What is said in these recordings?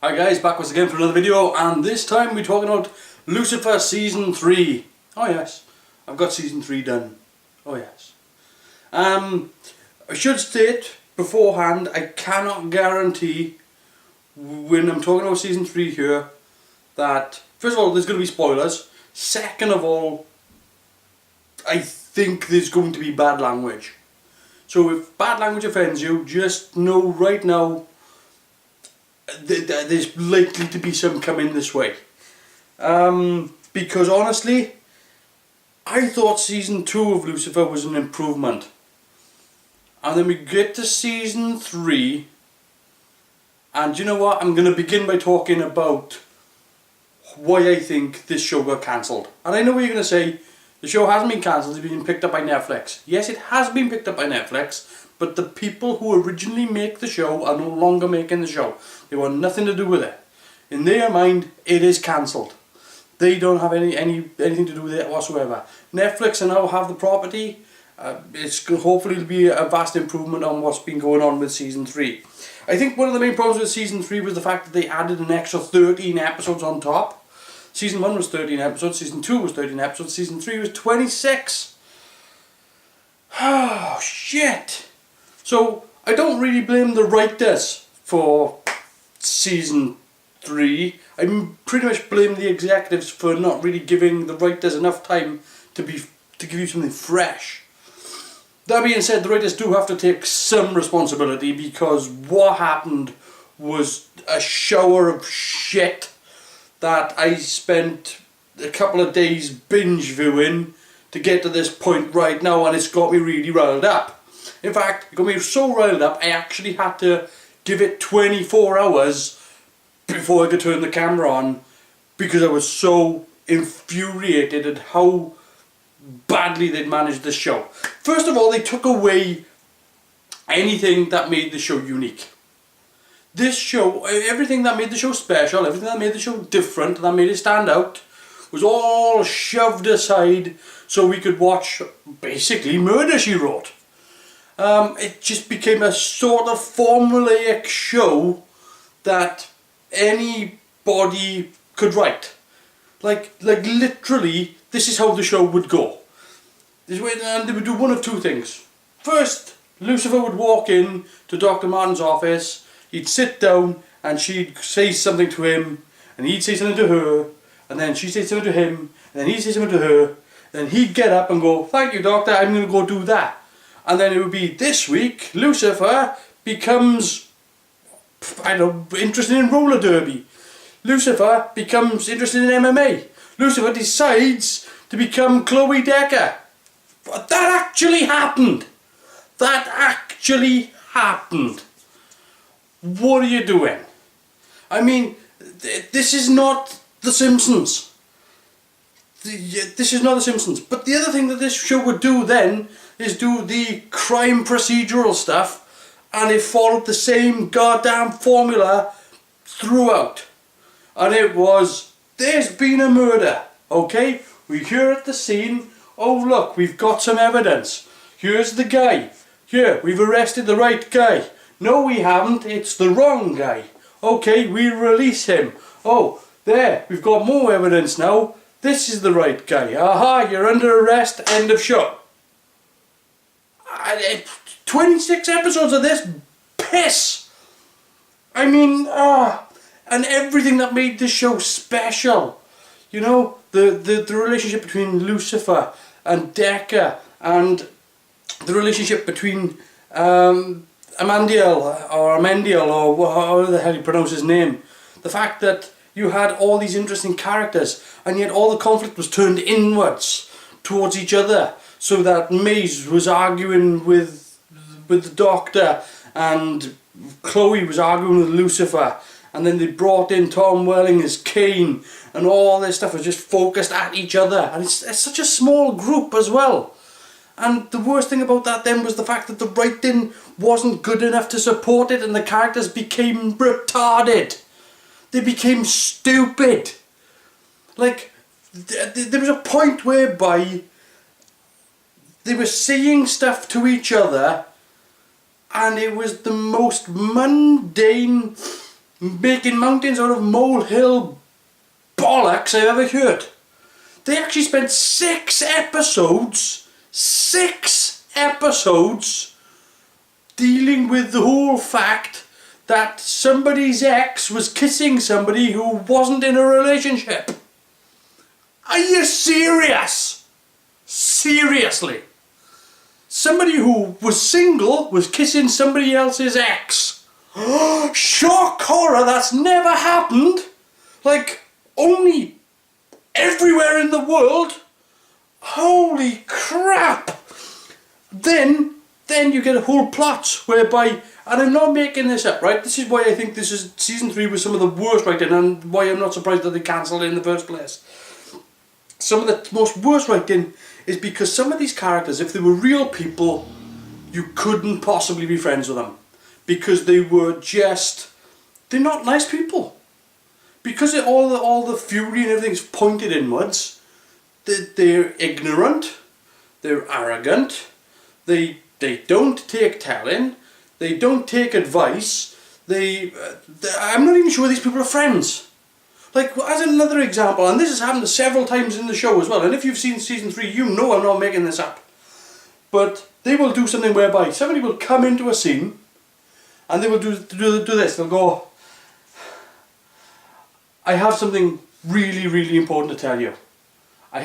Hi guys, back once again for another video, and this time we're talking about Lucifer Season 3. Oh yes, I've got Season 3 done. Oh yes. I should state beforehand, I cannot guarantee when I'm talking about Season 3 here that, first of all, there's going to be spoilers. Second of all, I think there's going to be bad language. So if bad language offends you, just know right now there's likely to be some coming this way. Because honestly, I thought Season 2 of Lucifer was an improvement. And then we get to Season 3, and you know what, I'm going to begin by talking about why I think this show got cancelled. And I know what you're going to say, the show hasn't been cancelled, it's been picked up by Netflix. Yes, it has been picked up by Netflix, but the people who originally make the show are no longer making the show. They want nothing to do with it. In their mind, it is cancelled. They don't have anything to do with it whatsoever. Netflix now have the property. Hopefully it'll be a vast improvement on what's been going on with Season 3. I think one of the main problems with Season 3 was the fact that they added an extra 13 episodes on top. Season 1 was 13 episodes, Season 2 was 13 episodes, Season 3 was 26. Oh, shit. So, I don't really blame the writers for Season 3. I pretty much blame the executives for not really giving the writers enough time to give you something fresh. That being said, the writers do have to take some responsibility, because what happened was a shower of shit that I spent a couple of days binge viewing to get to this point right now, and it's got me really riled up. In fact, it got me so riled up, I actually had to give it 24 hours before I could turn the camera on, because I was so infuriated at how badly they'd managed the show. First of all, they took away anything that made the show unique. This show, everything that made the show special, everything that made the show different, that made it stand out, was all shoved aside so we could watch basically Murder, She Wrote. It just became a sort of formulaic show that anybody could write. Like literally, this is how the show would go. And they would do one of two things. First, Lucifer would walk in to Dr. Martin's office, he'd sit down and she'd say something to him, and he'd say something to her, and then she'd say something to him, and then he'd say something to her, then he'd get up and go, "Thank you, doctor, I'm going to go do that." And then it would be, this week, Lucifer becomes, I don't know, interested in roller derby. Lucifer becomes interested in MMA. Lucifer decides to become Chloe Decker. But that actually happened. That actually happened. What are you doing? I mean, this is not The Simpsons. This is not The Simpsons. But the other thing that this show would do then is do the crime procedural stuff, and it followed the same goddamn formula throughout. And it was, there's been a murder, okay? We're here at the scene. Oh look, we've got some evidence. Here's the guy. Here, we've arrested the right guy. No, we haven't, it's the wrong guy. Okay, we release him. Oh, there, we've got more evidence now. This is the right guy. Aha, you're under arrest, end of show. 26 episodes of this piss. I mean, and everything that made this show special. You know, the relationship between Lucifer and Decker, and the relationship between Amendiel, or however the hell you pronounce his name. The fact that you had all these interesting characters, and yet all the conflict was turned inwards towards each other, so that Maze was arguing with the Doctor, and Chloe was arguing with Lucifer, and then they brought in Tom Welling as Cain, and all this stuff was just focused at each other, and it's such a small group as well. And the worst thing about that then was the fact that the writing wasn't good enough to support it, and the characters became retarded. They became stupid. Like, there was a point whereby they were saying stuff to each other, and it was the most mundane making mountains out of molehill bollocks I've ever heard. They actually spent 6 episodes dealing with the whole fact that somebody's ex was kissing somebody who wasn't in a relationship. Are you serious? Seriously? Somebody who was single was kissing somebody else's ex. Shock horror, that's never happened. Like, only everywhere in the world. Holy crap. Then you get a whole plot whereby, and I'm not making this up, right? This is why I think this is season 3 was some of the worst writing, and why I'm not surprised that they cancelled it in the first place. Some of the most worst writing is because some of these characters, if they were real people, you couldn't possibly be friends with them. Because they're not nice people. Because all the fury and everything's pointed inwards, they're ignorant, they're arrogant, they don't take telling, they don't take advice, I'm not even sure these people are friends. Like, as another example, and this has happened several times in the show as well, and if you've seen season 3, you know I'm not making this up. But they will do something whereby somebody will come into a scene, and they will do this. They'll go, I have something really, really important to tell you. I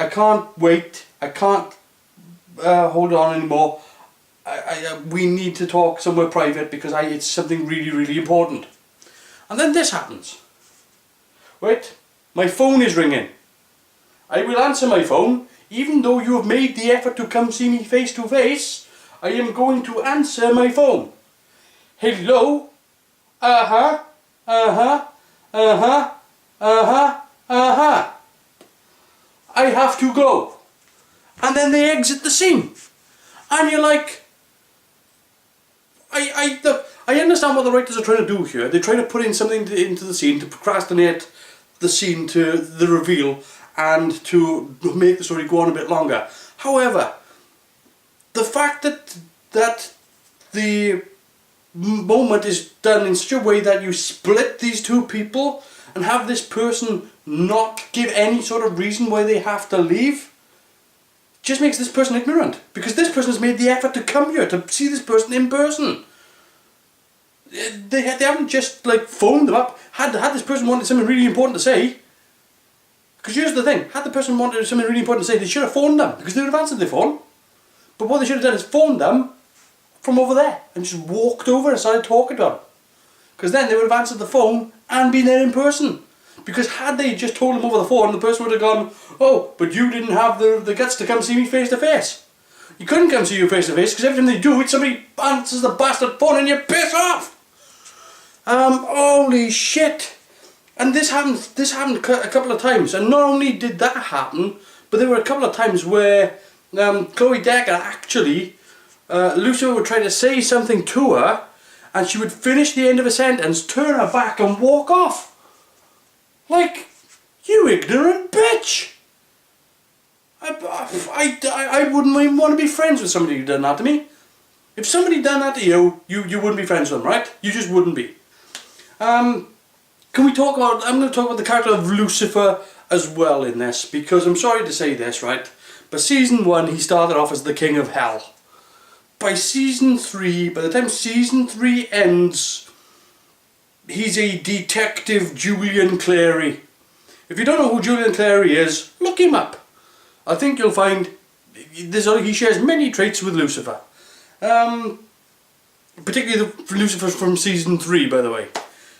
can't wait. I can't hold on anymore. We need to talk somewhere private because it's something really, really important. And then this happens. Wait, my phone is ringing. I will answer my phone, even though you have made the effort to come see me face to face. I am going to answer my phone. Hello? Uh-huh. Uh-huh. Uh-huh. Uh-huh. Uh-huh. I have to go. And then they exit the scene. And you're like, I understand what the writers are trying to do here. They're trying to put in something into the scene to procrastinate the scene to the reveal and to make the story go on a bit longer. However, the fact that the moment is done in such a way that you split these two people and have this person not give any sort of reason why they have to leave just makes this person ignorant, because this person has made the effort to come here to see this person in person. They haven't just like phoned them up. Had this person wanted something really important to say, because here's the thing, had the person wanted something really important to say, they should have phoned them, because they would have answered the phone. But what they should have done is phoned them from over there and just walked over and started talking to them, because then they would have answered the phone and been there in person. Because had they just told them over the phone, the person would have gone, oh, but you didn't have the guts to come see me face to face. You couldn't come see you face to face because every time they do it, somebody answers the bastard phone and you piss off. Holy shit. And this happened a couple of times, and not only did that happen, but there were a couple of times where Chloe Decker actually, Lucifer would try to say something to her, and she would finish the end of a sentence, turn her back and walk off. Like, you ignorant bitch! I wouldn't even want to be friends with somebody who done that to me. If somebody done that to you, you wouldn't be friends with them, right? You just wouldn't be. I'm going to talk about the character of Lucifer as well in this, because I'm sorry to say this, right? But season 1, he started off as the king of hell. By the time season 3 ends, he's a detective Julian Clary. If you don't know who Julian Clary is, look him up. I think you'll find he shares many traits with Lucifer. Particularly the Lucifer from season 3, by the way.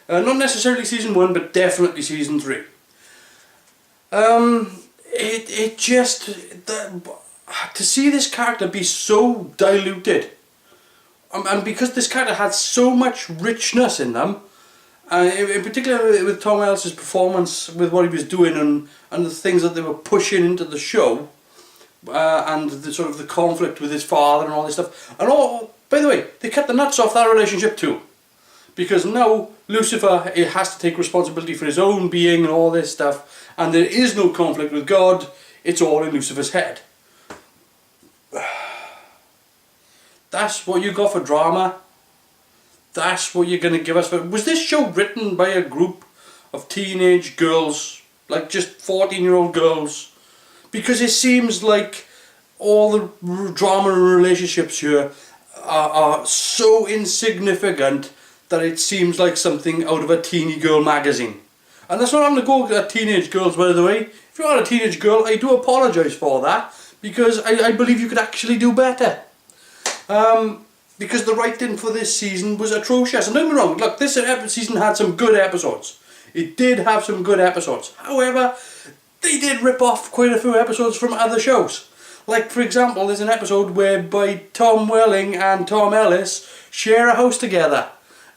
Not necessarily season 1, but definitely season 3. To see this character be so diluted, and because this character had so much richness in them, in particular with Tom Ellis's performance, with what he was doing and the things that they were pushing into the show, and the sort of the conflict with his father and all this stuff, and by the way, they cut the nuts off that relationship too, because now Lucifer has to take responsibility for his own being and all this stuff, and there is no conflict with God. It's all in Lucifer's head. That's what you got for drama. that's what you're going to give us. Was this show written by a group of teenage girls, like just 14-year-old girls? Because it seems like all the drama and relationships here are so insignificant that it seems like something out of a teeny girl magazine. And that's not having to go at teenage girls, by the way. If you're not a teenage girl, I do apologise for that, because I believe you could actually do better. Because the writing for this season was atrocious. And don't get me wrong, look, this season had some good episodes. It did have some good episodes. However, they did rip off quite a few episodes from other shows. Like, for example, there's an episode whereby Tom Welling and Tom Ellis share a house together.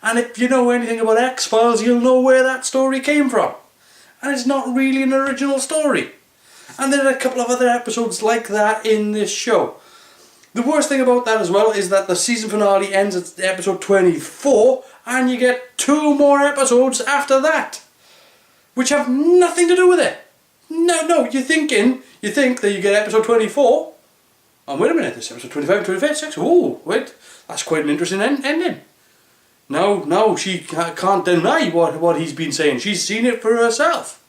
And if you know anything about X-Files, you'll know where that story came from. And it's not really an original story. And there are a couple of other episodes like that in this show. The worst thing about that as well is that the season finale ends at episode 24 and you get 2 more episodes after that, which have nothing to do with it. No, you think that you get episode 24, and wait a minute, this episode 25 and 26, oh, wait, that's quite an interesting ending. No, she can't deny what he's been saying, she's seen it for herself.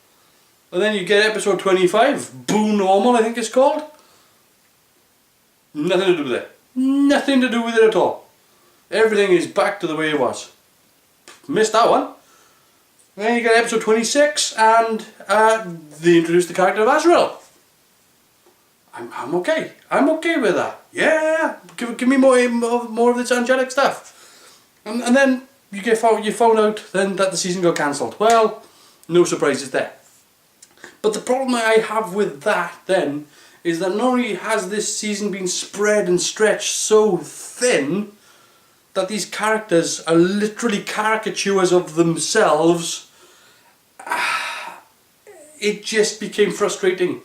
And then you get episode 25, Boo Normal I think it's called. Nothing to do with it. Nothing to do with it at all. Everything is back to the way it was. Missed that one. Then you get episode 26 and they introduce the character of Azrael. I'm okay. I'm okay with that. Yeah, give me more of this angelic stuff. And then you found out then that the season got cancelled. Well, no surprises there. But the problem I have with that then is that not only has this season been spread and stretched so thin that these characters are literally caricatures of themselves, it just became frustrating.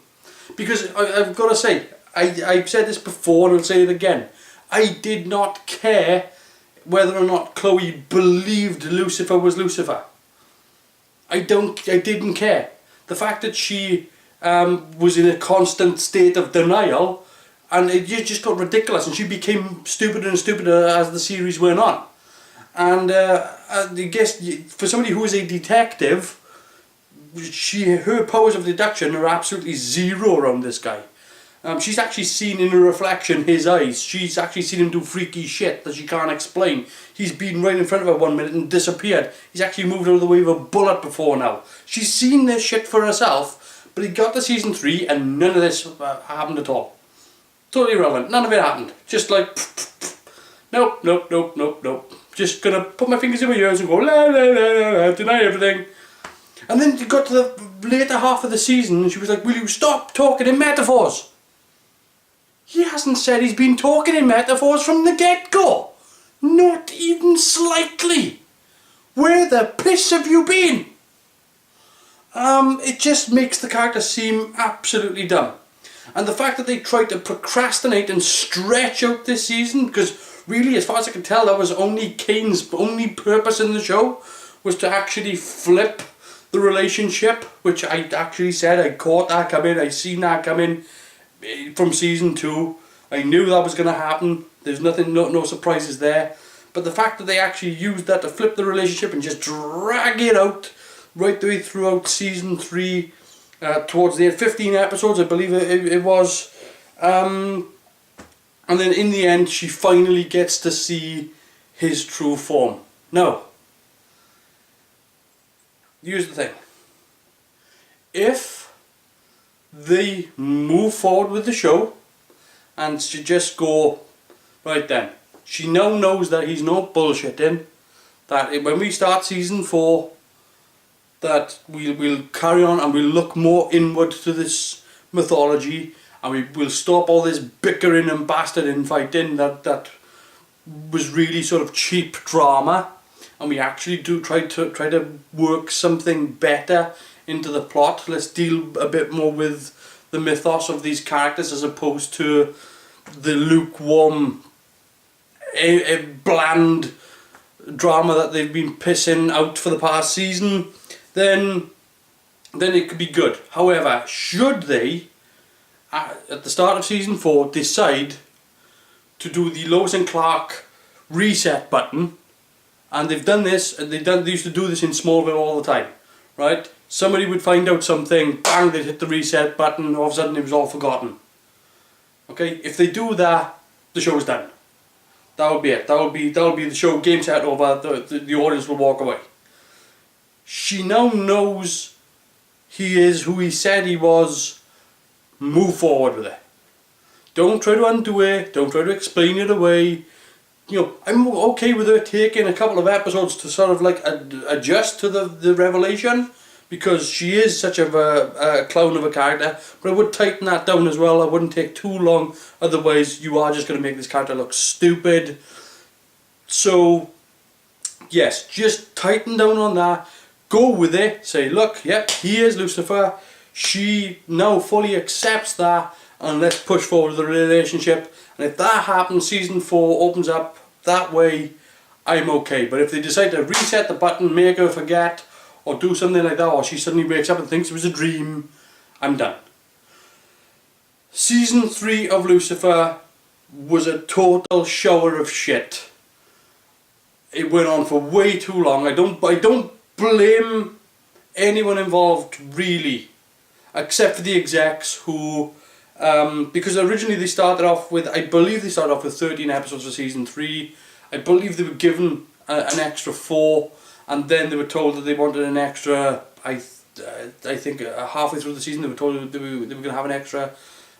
Because I've got to say, I've said this before and I'll say it again, I did not care whether or not Chloe believed Lucifer was Lucifer. I didn't care. The fact that she was in a constant state of denial, and it just got ridiculous, and she became stupider and stupider as the series went on. And I guess for somebody who is a detective, her powers of deduction are absolutely zero around this guy. She's actually seen in a reflection his eyes. She's actually seen him do freaky shit that she can't explain. He's been right in front of her 1 minute and disappeared. He's actually moved out of the way of a bullet before now. She's seen this shit for herself, but he got to season 3 and none of this happened at all. Totally irrelevant. None of it happened. Just like, nope. Just gonna put my fingers in my ears and go, la la la la, deny everything. And then you got to the later half of the season and she was like, will you stop talking in metaphors? He hasn't said he's been talking in metaphors from the get-go. Not even slightly. Where the piss have you been? It just makes the character seem absolutely dumb. And the fact that they tried to procrastinate and stretch out this season, because really, as far as I can tell, that was only Kane's only purpose in the show, was to actually flip the relationship, which I actually said I caught that coming, I seen that coming from season 2. I knew that was going to happen. There's nothing, no surprises there. But the fact that they actually used that to flip the relationship and just drag it out right the way throughout season 3, towards the 15 episodes I believe it was, and then in the end she finally gets to see his true form. Now, here's the thing. If they move forward with the show and she just go, right then, she now knows that he's not bullshitting, that when we start season 4 that we'll carry on and we'll look more inward to this mythology, and we'll stop all this bickering and bastard infighting that was really sort of cheap drama, and we actually do try to work something better into the plot. Let's deal a bit more with the mythos of these characters as opposed to the lukewarm, bland drama that they've been pissing out for the past season. Then it could be good. However, should they, at the start of season 4, decide to do the Lois and Clark reset button And they've done this, and they used to do this in Smallville all the time, right? Somebody would find out something, bang, they'd hit the reset button, all of a sudden it was all forgotten. Okay, if they do that, the show's done. That would be it. That would be the show. Game set over. The audience will walk away. She now knows he is who he said he was. Move forward with it. Don't try to undo it. Don't try to explain it away. You know, I'm okay with her taking a couple of episodes to sort of like adjust to the revelation, because she is such a clown of a character. But I would tighten that down as well. I wouldn't take too long, otherwise you are just going to make this character look stupid. So yes, just tighten down on that. Go with it. Say, look, yep, he is Lucifer. She now fully accepts that, and let's push forward the relationship. And if that happens, season 4 opens up that way, I'm okay. But if they decide to reset the button, make her forget, or do something like that, or she suddenly wakes up and thinks it was a dream, I'm done. Season 3 of Lucifer was a total shower of shit. It went on for way too long. I don't blame anyone involved, really, except for the execs who, because originally they started off with, I believe they started off with 13 episodes for season 3. I believe they were given an extra 4, and then they were told that they wanted an extra, I think halfway through the season they were told they were going to have an extra,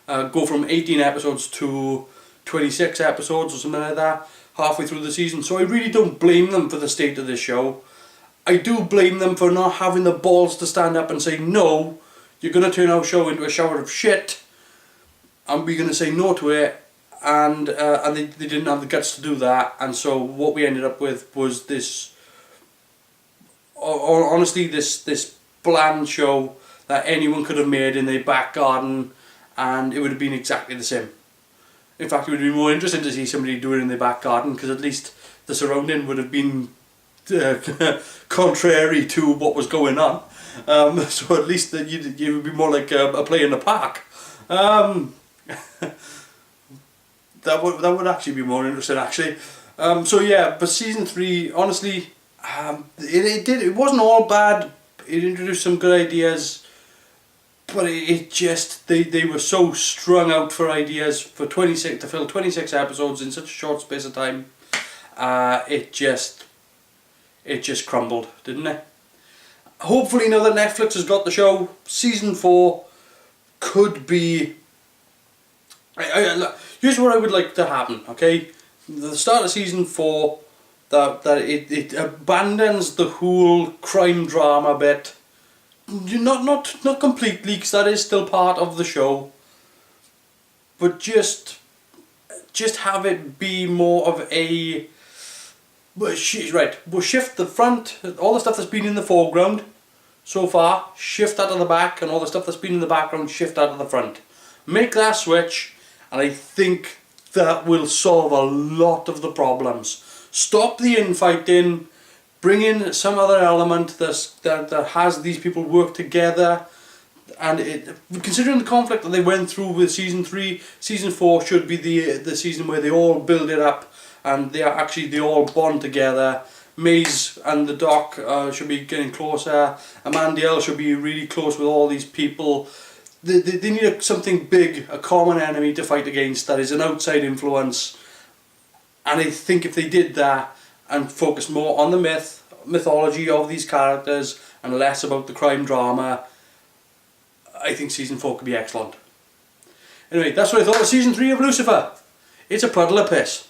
go from 18 episodes to 26 episodes or something like that, halfway through the season. So I really don't blame them for the state of this show. I do blame them for not having the balls to stand up and say, no, you're going to turn our show into a shower of shit, and we're going to say no to it. And they didn't have the guts to do that, and so what we ended up with was this, honestly, this bland show that anyone could have made in their back garden, and it would have been exactly the same. In fact, it would be more interesting to see somebody do it in their back garden, because at least the surrounding would have been contrary to what was going on. So at least you would be more like a play in the park. That would actually be more interesting, actually. So yeah, but season 3, honestly, it wasn't all bad. It introduced some good ideas, but it just, they were so strung out for ideas to fill 26 episodes in such a short space of time. It just crumbled, didn't it? Hopefully now that Netflix has got the show, season 4 could be... here's what I would like to happen, okay? The start of season 4, that it abandons the whole crime drama bit. Not completely, because that is still part of the show. But just have it be more of a... We'll shift the front, all the stuff that's been in the foreground so far, shift that to the back, and all the stuff that's been in the background, shift that to the front. Make that switch, and I think that will solve a lot of the problems. Stop the infighting, bring in some other element that has these people work together, and considering the conflict that they went through with season 3, season 4 should be the season where they all build it up, and they all bond together. Maze and the Doc should be getting closer. Amandiel should be really close with all these people. They need something big, a common enemy to fight against that is an outside influence. And I think if they did that and focused more on the mythology of these characters and less about the crime drama, I think season 4 could be excellent. Anyway, that's what I thought of season 3 of Lucifer. It's a puddle of piss.